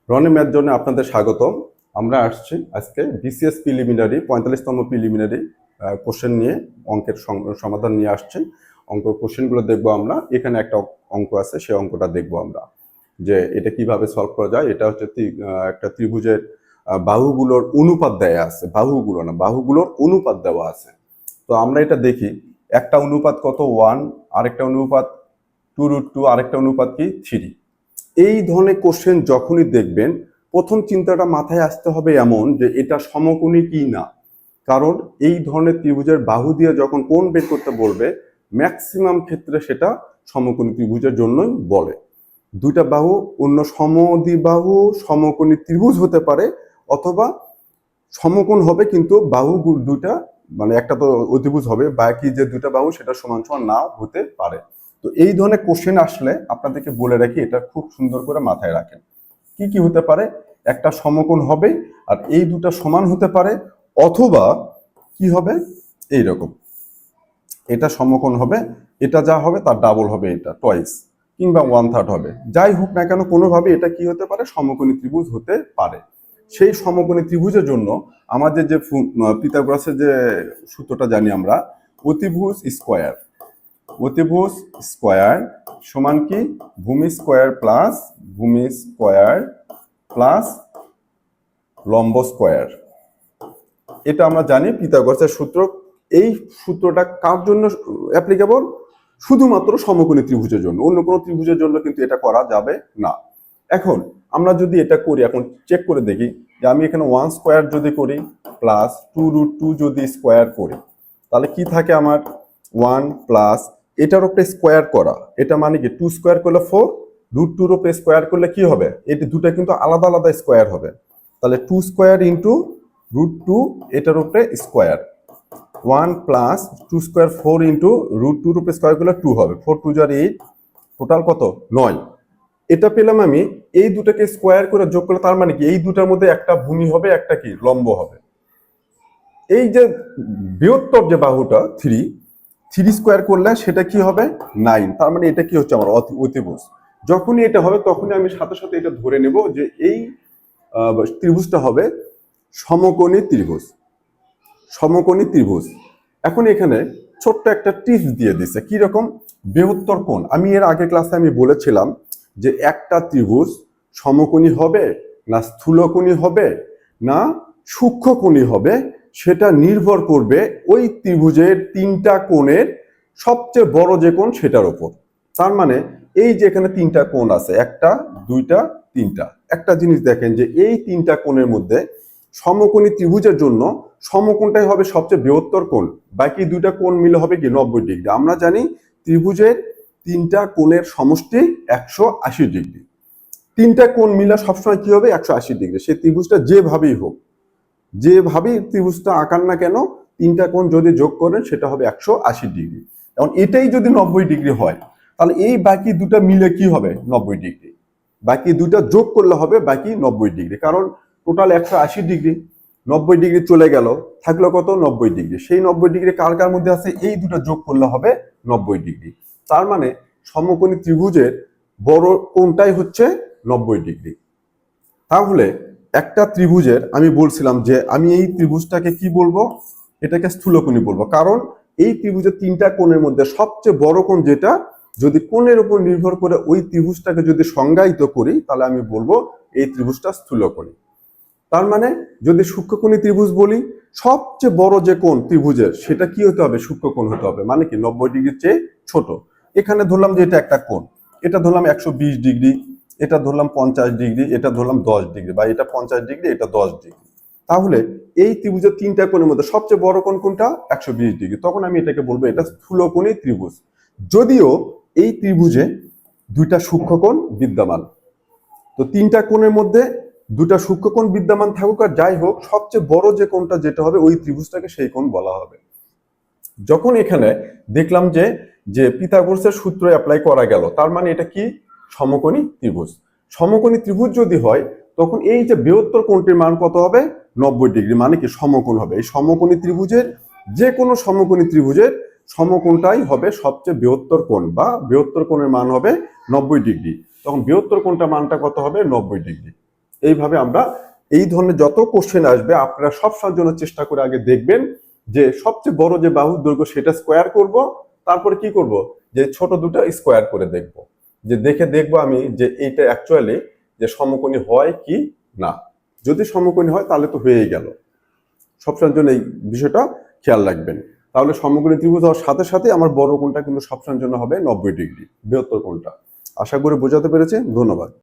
Roni math জোনে আপনাদের স্বাগতম। আমরা আসছি আজকে বিসিএস প্রিলিমিনারি 45তম প্রিলিমিনারি কোশ্চেন নিয়ে অঙ্কের সমাধান নিয়ে আসছি। অঙ্ক কোশ্চেনগুলো দেখবো আমরা। এখানে একটা অঙ্ক আছে, সেই অঙ্কটা দেখবো আমরা যে এটা কিভাবে সলভ করা যায়। এটা হচ্ছে একটা ত্রিভুজের বাহুগুলোর অনুপাত দেয়া আছে, বাহুগুলো না, বাহুগুলোর অনুপাত দেওয়া আছে। তো আমরা এটা দেখি, একটা অনুপাত কত 1, আরেকটা অনুপাত 2√2, আরেকটা অনুপাত কি 3। এই ধরনের কোশ্চেন যখনই দেখবেন, প্রথম চিন্তাটা মাথায় আসতে হবে এমন যে এটা সমকোণী কি না। কারণ এই ধরনের ত্রিভুজের বাহু দিয়ে যখন কোণ বের করতে বলবে, ম্যাক্সিমাম ক্ষেত্রে সেটা সমকোণী ত্রিভুজের জন্যই বলে। দুইটা বাহু অন্য সমদ্বিবাহু সমকোণী ত্রিভুজ হতে পারে, অথবা সমকোণ হবে কিন্তু বাহু দুইটা মানে একটা তো অতিভুজ হবে, বাকি যে দুইটা বাহু সেটা সমান সমান নাও হতে পারে। তো এই ধরনের কোশ্চেন আসলে আপনাদেরকে বলে রাখি, এটা খুব সুন্দর করে মাথায় রাখেন। কি কি হতে পারে? একটা সমকোণ হবে, আর এই দুটা সমান হতে পারে, অথবা কি হবে এইরকম, এটা সমকোণ হবে, এটা যা হবে তার ডাবল হবে, এটা টয়েস কিংবা 1/3 হবে। যাই হোক না কেন, কোনোভাবে এটা কি হতে পারে, সমকোণী ত্রিভুজ হতে পারে। সেই সমকোণী ত্রিভুজের জন্য আমাদের যে পিথাগোরাসের যে সূত্রটা জানি আমরা, অতিভুজ স্কয়ার, অতিভুজ স্কয়ার সমান কি ভূমি স্কয়ার প্লাস ভূমি স্কয়ার প্লাস লম্ব স্কয়ার। এটা আমরা জানি পিথাগোরাসের সূত্র। এই সূত্রটা কার জন্য অ্যাপ্লিকেবল? শুধুমাত্র সমকোণী ত্রিভুজের জন্য, অন্য কোনো ত্রিভুজের জন্য কিন্তু এটা করা যাবে না। এখন আমরা যদি এটা করি, এখন চেক করে দেখি যে আমি এখানে 1 স্কয়ার যদি করি প্লাস 2√2 যদি স্কয়ার করি, তাহলে কি থাকে আমার 1 প্লাস এটার উপরে স্কয়ার করা, এটা মানে কি 2 স্কয়ার করলে 4, √2 উপরে স্কয়ার করলে কি হবে, এটা দুটো কিন্তু আলাদা আলাদা স্কয়ার হবে। তাহলে 2 স্কয়ার ইন্টু √2 এটার উপরে স্কয়ার, 1 প্লাস 2 স্কয়ার 4 ইন্টু √2 উপরে স্কয়ার করলে 2 হবে, 4 2 যার 8, টোটাল কত 9। এটা পেলাম আমি। এই দুটাকে স্কয়ার করে যোগ করলে তার মানে কি এই দুটার মধ্যে একটা ভূমি হবে, একটা কি লম্ব হবে। এই যে বৃহত্তর যে বাহুটা 3 স্কয়ার করলে সেটা কি হবে 9, তার মানে এটা কি হচ্ছে আমার অতিভুজ। যখনই এটা হবে তখনই আমি সাথে সাথে এটা ধরে নেব যে এই ত্রিভুজটা হবে সমকোণী ত্রিভুজ, সমকোণী ত্রিভুজ। এখন এখানে ছোট্ট একটা টিপস দিয়ে দিছে, কি রকম? বৃহত্তর কোণ। আমি এর আগের ক্লাসে আমি বলেছিলাম যে একটা ত্রিভুজ সমকোণী হবে না স্থূলকোণী হবে না সূক্ষ্মকোণী হবে, সেটা নির্ভর করবে ওই ত্রিভুজের তিনটা কোণের সবচেয়ে বড় যে কোণ সেটার উপর। তার মানে এই যে এখানে তিনটা কোণ আছে, একটা দুইটা তিনটা, একটা জিনিস দেখেন যে এই তিনটা কোণের মধ্যে সমকোণী ত্রিভুজের জন্য সমকোণটাই হবে সবচেয়ে বৃহত্তর কোণ, বাকি দুইটা কোণ মিলে হবে কি 90 ডিগ্রি। আমরা জানি ত্রিভুজের তিনটা কোণের সমষ্টি 180 ডিগ্রি। তিনটা কোণ মিলে সবসময় কি হবে 180 ডিগ্রি। সেই ত্রিভুজটা যেভাবেই হোক, যেভাবেই ত্রিভুজটা আঁকান না কেন, তিনটা কোণ যদি যোগ করেন সেটা হবে 180 ডিগ্রি। এখন এটাই যদি 90 ডিগ্রি হয়, তাহলে এই বাকি দুটা মিলে কি হবে 90 ডিগ্রি, বাকি দুটা যোগ করলে হবে বাকি 90 ডিগ্রি। কারণ টোটাল 180 ডিগ্রি, 90 ডিগ্রি চলে গেল, থাকলো কত 90 ডিগ্রি। সেই 90 ডিগ্রি কার কার মধ্যে আছে, এই দুটো যোগ করলে হবে 90 ডিগ্রি। তার মানে সমকোণী ত্রিভুজের বড় কোণটাই হচ্ছে 90 ডিগ্রি। তাহলে একটা ত্রিভুজের আমি বলছিলাম যে আমি এই ত্রিভুজটাকে কি বলবো, এটাকে স্থূলকোণী বলবো। কারণ এই ত্রিভুজের তিনটা কোণের মধ্যে সবচেয়ে বড় কোণ যেটা, যদি কোণের উপর নির্ভর করে ওই ত্রিভুজটাকে যদি সংজ্ঞায়িত করি, তাহলে আমি বলবো এই ত্রিভুজটা স্থূলকোণী। তার মানে যদি সূক্ষ্মকোণী ত্রিভুজ বলি, সবচেয়ে বড় যে কোণ ত্রিভুজের সেটা কি হতে হবে, সূক্ষ্মকোণ হতে হবে। মানে কি 90 ডিগ্রির চেয়ে ছোট। এখানে ধরলাম যে এটা একটা কোণ, এটা ধরলাম 120 ডিগ্রি, এটা ধরলাম 50 ডিগ্রি, এটা ধরলাম 10 ডিগ্রি, বা এটা 50 ডিগ্রি, এটা 10 ডিগ্রি। তাহলে এই ত্রিভুজের তিনটা কোণের মধ্যে সবচেয়ে বড় কোণ কোনটা, 120 ডিগ্রি। তখন আমি এটাকে বলবো এটা স্থূলকোণী ত্রিভুজ। যদিও এই ত্রিভুজে দুইটা সূক্ষ্মকোণ বিদ্যমান। তো তিনটা কোণের মধ্যে দুটা সূক্ষ্মকোণ বিদ্যমান থাকুক আর যাই হোক, সবচেয়ে বড় যে কোণটা যেটা হবে ওই ত্রিভুজটাকে সেই কোণ বলা হবে। যখন এখানে দেখলাম যে যে পিথাগোরাসের সূত্র অ্যাপ্লাই করা গেল, তার মানে এটা কি সমকোণী ত্রিভুজ। সমকোণী ত্রিভুজ যদি হয়, তখন এই যে বৃহত্তর কোণটির মান কত হবে 90 ডিগ্রি, মানে কি সমকোণ হবে। এই সমকোণী ত্রিভুজের যে কোনো সমকোণী ত্রিভুজের সমকোণটাই হবে সবচেয়ে বৃহত্তর কোণ, বা বৃহত্তর কোণের মান হবে 90 ডিগ্রি। তখন বৃহত্তর কোণটা মানটা কত হবে 90 ডিগ্রি। এইভাবে আমরা এই ধরনের যত কোশ্চেন আসবে আপনারা সব সময়ের জন্য চেষ্টা করে আগে দেখবেন যে সবচেয়ে বড় যে বাহুর দৈর্ঘ্য সেটা স্কোয়ার করব, তারপরে কি করব, যে ছোট দুটো স্কোয়ার করে দেখব, যে দেখে দেখবো আমি যে এইটা অ্যাকচুয়ালি যে সমকোণী হয় কি না। যদি সমকোণী হয় তাহলে তো হয়েই গেল। সবসময়ের জন্য এই বিষয়টা খেয়াল রাখবেন। তাহলে সমকোণী ত্রিভুজ হওয়ার সাথে সাথে আমার বড় কোণটা কিন্তু সবসময়ের জন্য হবে 90 ডিগ্রি, বৃহত্তর কোণটা। আশা করি বোঝাতে পেরেছি। ধন্যবাদ।